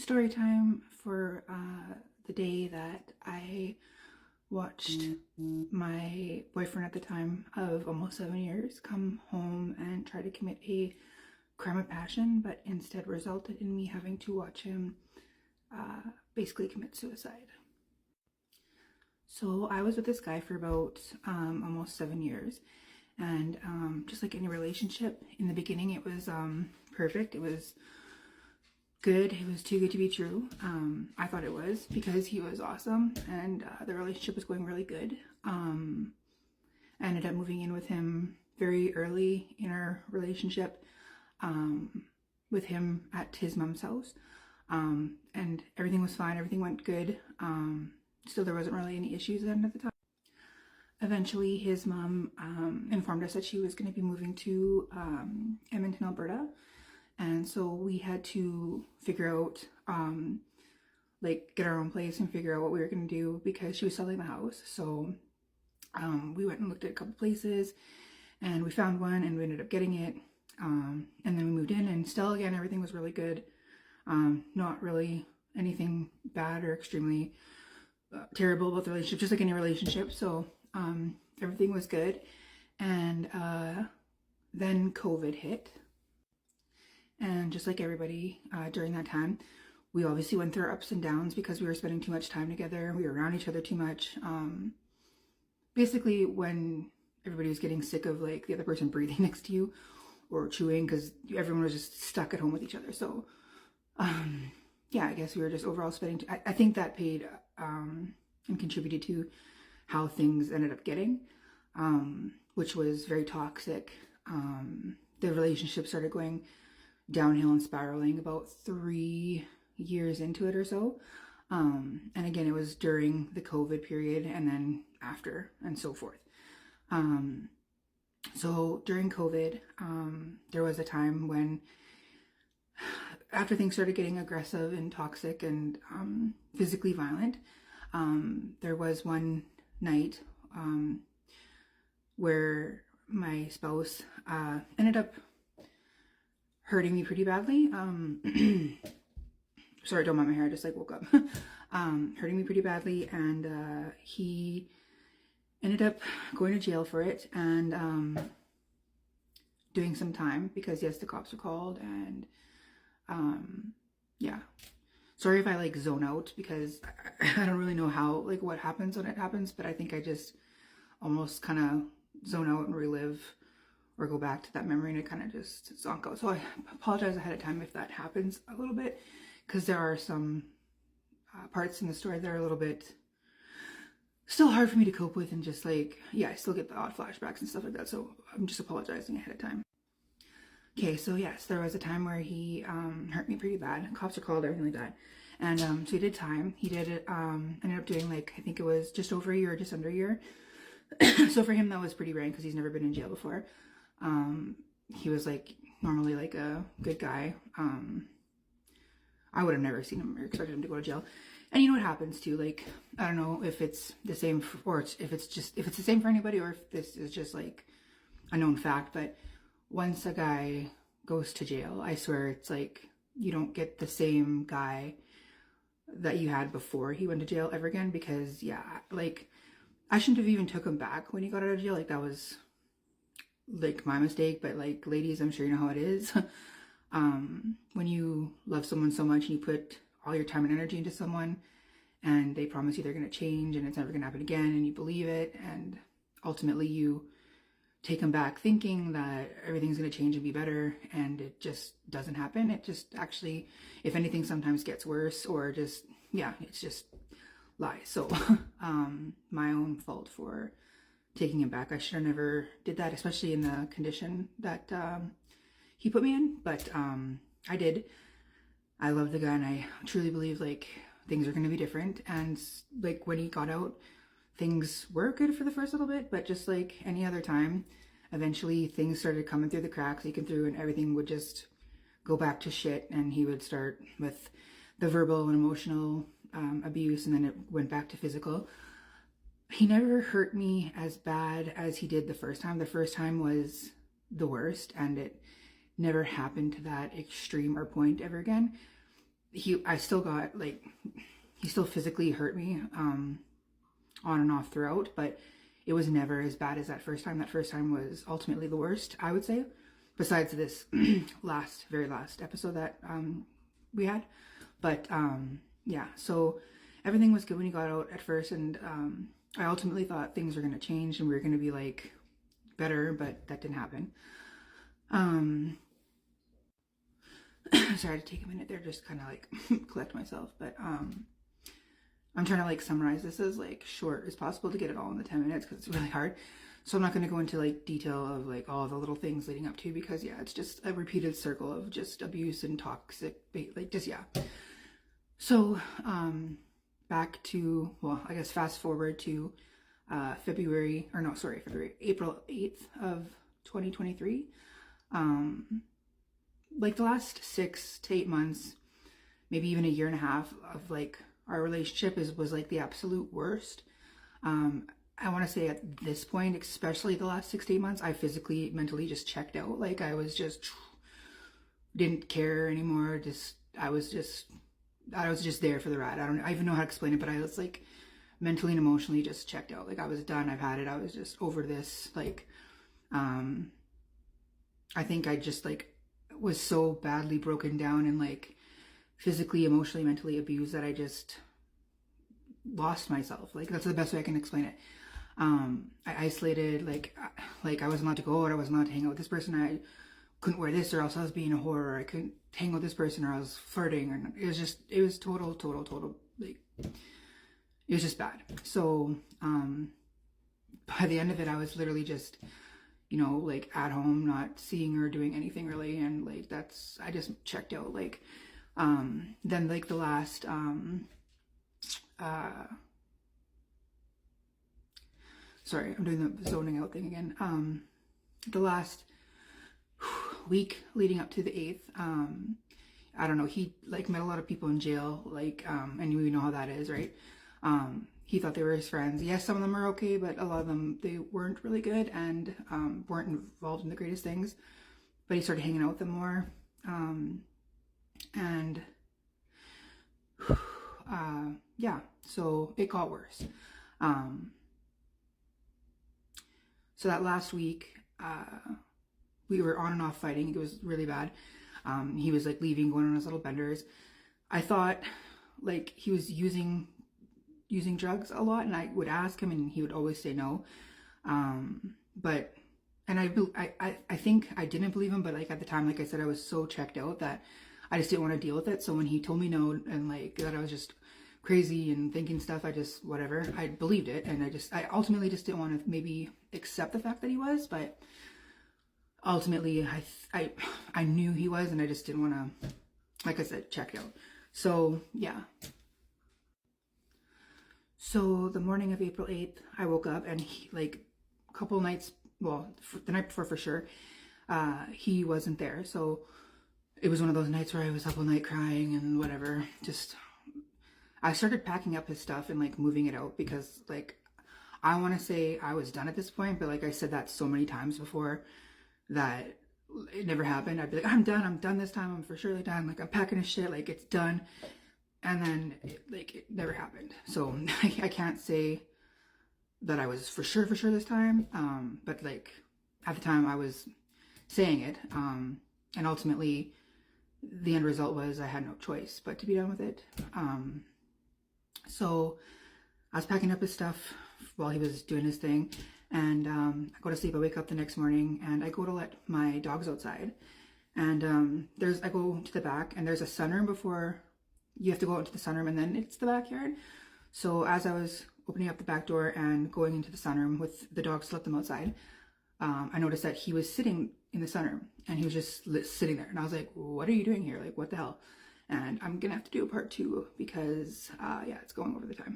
story time for the day that I watched my boyfriend at the time of almost 7 years come home and try to commit a crime of passion, but instead resulted in me having to watch him basically commit suicide. So I was with this guy for about almost 7 years, and just like any relationship, in the beginning it was perfect. It was good. It was too good to be true. I thought it was, because he was awesome and the relationship was going really good. I ended up moving in with him very early in our relationship, with him at his mom's house, and everything was fine. Everything went good. Still, there wasn't really any issues then at the time. Eventually, his mom informed us that she was going to be moving to Edmonton, Alberta. And so we had to figure out, get our own place and figure out what we were going to do, because she was selling the house. So we went and looked at a couple places, and we found one, and we ended up getting it. And then we moved in, and still, again, everything was really good. Not really anything bad or extremely terrible about the relationship, just like any relationship. So everything was good. And then COVID hit. And just like everybody during that time, we obviously went through our ups and downs because we were spending too much time together. We were around each other too much. Basically, when everybody was getting sick of like the other person breathing next to you or chewing, because everyone was just stuck at home with each other. So yeah, I guess we were just overall spending. I think that paid and contributed to how things ended up getting, which was very toxic. The relationship started going downhill and spiraling about 3 years into it or so. And again, it was during the COVID period and then after and so forth. So during COVID, there was a time when, after things started getting aggressive and toxic and physically violent, there was one night where my spouse ended up hurting me pretty badly. Sorry, don't mind my hair, I just like woke up. Hurting me pretty badly, and he ended up going to jail for it and doing some time, because yes, the cops were called. And yeah, sorry if I like zone out, because I don't really know how, like, what happens when it happens, but I think I just almost kind of zone out and relive or go back to that memory, and it kind of just zonk out. So I apologize ahead of time if that happens a little bit, because there are some parts in the story that are a little bit still hard for me to cope with, and just like, yeah, I still get the odd flashbacks and stuff like that. So I'm just apologizing ahead of time. Okay, so yes, there was a time where he hurt me pretty bad. Cops are called, everything like that. And so he did time. He did it, ended up doing, like, I think it was just over a year or just under a year. So for him, that was pretty rare, because he's never been in jail before. He was like normally like a good guy. I would have never seen him or expected him to go to jail. And you know what happens too, like, I don't know if it's the same if it's the same for anybody, or if this is just like a known fact, but once a guy goes to jail, I swear it's like you don't get the same guy that you had before he went to jail ever again. Because yeah, like, I shouldn't have even took him back when he got out of jail. Like, that was like my mistake. But like, ladies, I'm sure you know how it is. When you love someone so much and you put all your time and energy into someone, and they promise you they're going to change and it's never going to happen again, and you believe it, and ultimately you take them back thinking that everything's going to change and be better, and it just doesn't happen. It just actually, if anything, sometimes gets worse, or just, yeah, it's just lies. So my own fault for taking him back. I should have never did that, especially in the condition that he put me in. But I did. I love the guy, and I truly believe like things are going to be different. And like, when he got out, things were good for the first little bit, but just like any other time, eventually things started coming through the cracks, leaking through, and everything would just go back to shit. And he would start with the verbal and emotional abuse, and then it went back to physical. He never hurt me as bad as he did the first time. The first time was the worst, and it never happened to that extreme or point ever again. I still got like, he still physically hurt me on and off throughout, but it was never as bad as that first time. That first time was ultimately the worst, I would say, besides this very last episode that we had. But yeah, so everything was good when he got out at first, and I ultimately thought things were going to change and we were going to be like better, but that didn't happen. Sorry, I had to take a minute there, just kind of like collect myself. But I'm trying to like summarize this as like short as possible to get it all in the 10 minutes because it's really hard. So I'm not going to go into like detail of like all the little things leading up to, because yeah, it's just a repeated circle of just abuse and toxic, like just, yeah. So back to, well, I guess fast forward to April 8th of 2023. Like the last 6 to 8 months, maybe even a year and a half of like our relationship was like the absolute worst. I want to say at this point, especially the last 6 to 8 months, I physically, mentally just checked out. Like I was just, didn't care anymore. I was just there for the ride. I even know how to explain it, but I was like mentally and emotionally just checked out. Like I was done. I've had it. I was just over this. Like, I think I just like was so badly broken down and like physically, emotionally, mentally abused that I just lost myself. Like that's the best way I can explain it. I isolated, like I wasn't allowed to go out, I wasn't allowed to hang out with this person, I couldn't wear this or else I was being a whore, or I couldn't hang out with this person or I was flirting, and it was total, like, it was just bad. So, by the end of it, I was literally just, you know, like at home, not seeing or doing anything really, and like I just checked out. Like, then like the last, sorry, I'm doing the zoning out thing again. The last week leading up to the 8th, I don't know, he like met a lot of people in jail, like, and you know how that is, right? He thought they were his friends. Yes, some of them are okay, but a lot of them, they weren't really good and weren't involved in the greatest things. But he started hanging out with them more. And yeah, so it got worse. So that last week, we were on and off fighting. It was really bad. He was like leaving, going on his little benders. I thought like he was using drugs a lot, and I would ask him and he would always say no. But I think I didn't believe him, but like at the time, like I said, I was so checked out that I just didn't want to deal with it. So when he told me no and like that I was just crazy and thinking stuff, I just, whatever, I believed it. And I ultimately just didn't want to maybe accept the fact that he was, but ultimately I knew he was, and I just didn't want to, like I said, check out. So yeah. So the morning of April 8th, I woke up and he, like a couple nights, well, the night before for sure, he wasn't there. So it was one of those nights where I was up all night crying and whatever. Just, I started packing up his stuff and like moving it out, because like, I want to say I was done at this point, but like I said that so many times before that it never happened. I'd be like, I'm done this time, I'm for surely done, like I'm packing his shit, like it's done. And then it never happened. So I can't say that I was for sure this time. But like at the time I was saying it. And ultimately the end result was I had no choice but to be done with it. So I was packing up his stuff while he was doing his thing. And I go to sleep, I wake up the next morning and I go to let my dogs outside. And I go to the back and there's a sunroom before you have to go out into the sunroom, and then it's the backyard. So as I was opening up the back door and going into the sunroom with the dogs to let them outside, I noticed that he was sitting in the sunroom and he was just sitting there. And I was like, what are you doing here? Like, what the hell? And I'm gonna have to do a part 2 because yeah, it's going over the time.